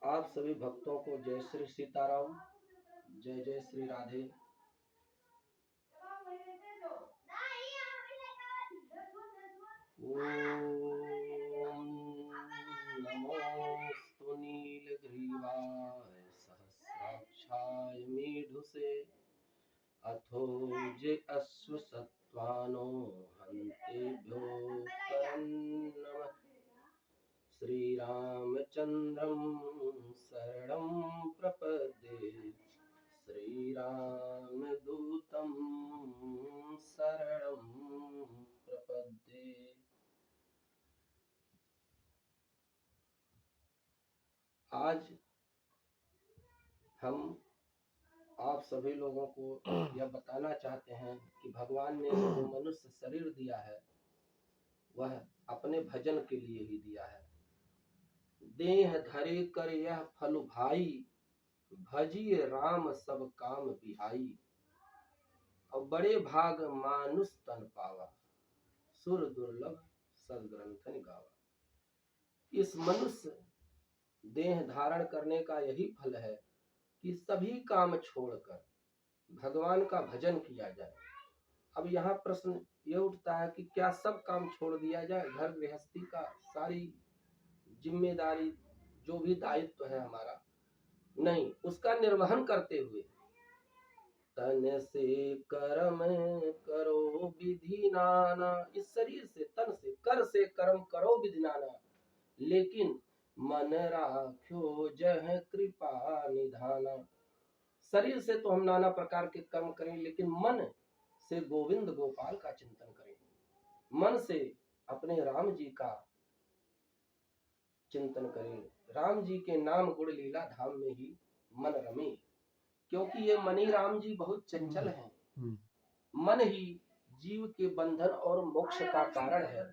आप सभी भक्तों को जय श्री सीताराम, जय जय श्री राधे। ओम नमोस्तु नीलग्रीवाय सहस्राक्षाय मेढुसे अथो जे अश्वसत्त्वानो हन्तेभ्यो परन्नमः। श्रीरामचन्द्रं शरणं प्रपद्ये, श्रीरामदूतं शरणं प्रपद्ये। आज हम आप सभी लोगों को यह बताना चाहते हैं कि भगवान ने जो मनुष्य शरीर दिया है वह अपने भजन के लिए ही दिया है। देह धरे कर यह फल भाई, भजिए राम सब काम बिहाई। और बड़े भाग मानुष तन पावा, सुर दुर्लभ सदग्रंथन गावा। इस मनुष्य देह धारण करने का यही फल है कि सभी काम छोड़कर भगवान का भजन किया जाए। अब यहाँ प्रश्न ये उठता है कि क्या सब काम छोड़ दिया जाए? घर गृहस्थी का सारी जिम्मेदारी जो भी दायित्व है हमारा, नहीं, उसका निर्वहन करते हुए तन से कर्म करो विधि नाना। इस शरीर से, तन से, कर से कर्म करो विधि नाना, लेकिन मन राख्यो जह कृपा निधाना। शरीर से तो हम नाना प्रकार के कर्म करें, लेकिन मन से गोविंद गोपाल का चिंतन करें। मन से अपने राम जी का चिंतन करें। राम जी के नाम गुण लीला धाम में ही मन रमे, क्योंकि ये मनी राम जी बहुत चंचल हैं। मन ही जीव के बंधन और मोक्ष का कारण है।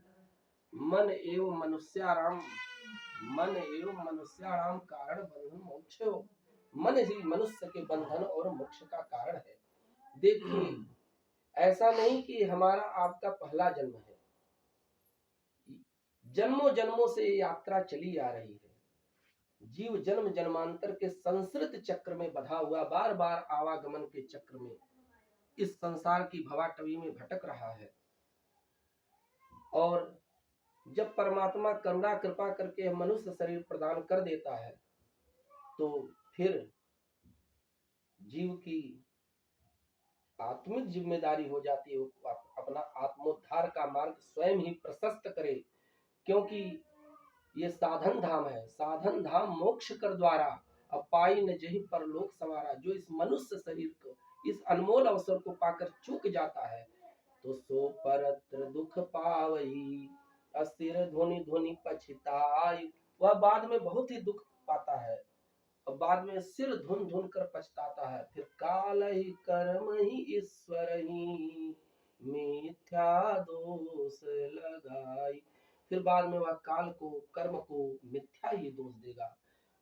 मन एवं मनुष्याराम, मन एवं मनुष्याराम कारण बंधन मोक्ष। मन ही मनुष्य के बंधन और मोक्ष का कारण है। देखिए, ऐसा नहीं कि हमारा आपका पहला जन्म है, जन्मों जन्मों से यात्रा चली आ रही है। जीव जन्म जन्मांतर के संसृत चक्र में बधा हुआ बार बार आवागमन के चक्र में इस संसार की भवाटवी में भटक रहा है। और जब परमात्मा करुणा कृपा करके मनुष्य शरीर प्रदान कर देता है, तो फिर जीव की आत्मिक जिम्मेदारी हो जाती है अपना आत्मोद्धार का मार्ग स्वयं ही प्रशस्त करे, क्योंकि ये साधन धाम है। साधन धाम मोक्ष कर द्वारा अब पाई न जही परलोक सवारा। जो इस मनुष्य शरीर को, इस अनमोल अवसर को पाकर चूक जाता है, तो सो परत्र दुख पावई, अस्थिर धुनि धुनि पछताई। वह बाद में बहुत ही दुख पाता है और बाद में सिर धुन धुन कर पछताता है। फिर काल ही कर्म ही ईश्वर ही, मिथ्या दोष लगाई। फिर बाद में वह काल को, कर्म को मिथ्या ही दोष देगा,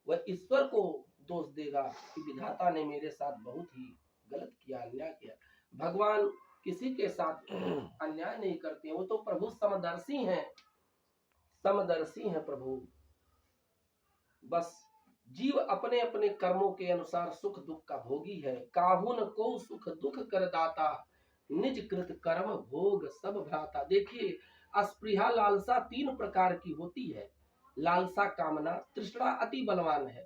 वह ईश्वर को दोष देगा कि विधाता ने मेरे साथ बहुत ही गलत किया, अन्याय किया। भगवान किसी के साथ अन्याय नहीं करते, वो तो प्रभु समदर्शी हैं, समदर्शी हैं प्रभु। बस जीव अपने अपने कर्मों के अनुसार सुख दुख का भोगी है। काहुन को सुख दुख कर दाता, निज कृत कर्म भोग सब भ्राता। देखिए, अस्पृहा लालसा तीन प्रकार की होती है। लालसा कामना, तृष्णा अति बलवान है,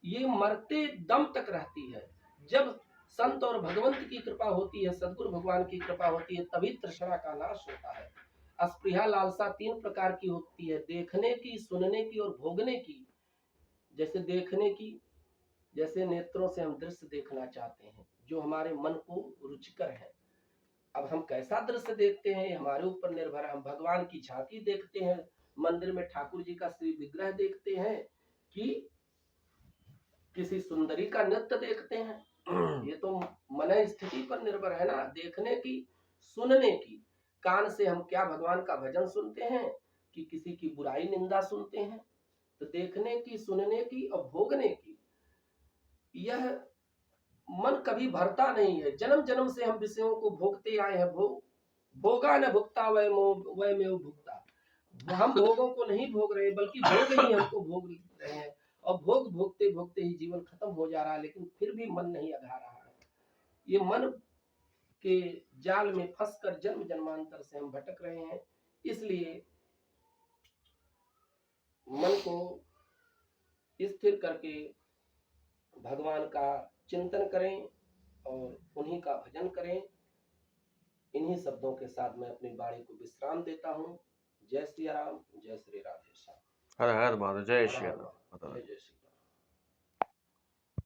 ये मरते दम तक रहती है। जब संत और भगवंत की कृपा होती है, सदगुरु भगवान की कृपा होती है, तभी तृष्णा का नाश होता है। अस्पृहा लालसा तीन प्रकार की होती है, देखने की, सुनने की और भोगने की। जैसे देखने की, जैसे नेत्रों से हम दृश्य देखना चाहते हैं जो हमारे मन को रुचिकर है। अब हम कैसा दृश्य देखते हैं हमारे ऊपर निर्भर है। हम भगवान की झांकी देखते हैं, मंदिर में ठाकुर जी का श्री विग्रह देखते हैं, कि किसी सुंदरी का नृत्य देखते हैं। ये तो मन स्थिति पर निर्भर है ना, देखने की, सुनने की। कान से हम क्या भगवान का भजन सुनते हैं कि किसी की बुराई निंदा सुनते हैं। तो देखने की, सुनने की और भोगने की, यह मन कभी भरता नहीं है। जन्म जन्म से हम विषयों को भोगते आए हैं। भोगा न भुगता वह में भुगता। हम भोगों को नहीं भोग रहे, बल्कि भोग ही हमको भोग रहे हैं। और भोग भोगते भोगते ही जीवन खत्म हो जा रहा है, लेकिन फिर भी मन नहीं अघा रहा है। ये मन के जाल में फंसकर जन्म जन्मांतर से हम भटक रहे हैं। इसलिए मन को स्थिर करके भगवान का चिंतन करें और उन्हीं का भजन करें। इन्हीं शब्दों के साथ मैं अपनी वाणी को विश्राम देता हूँ। जय श्री राम, जय श्री राधेश्याम। हर हर महादेव, जय हर श्री हर राम। महादेव, जय जय श्री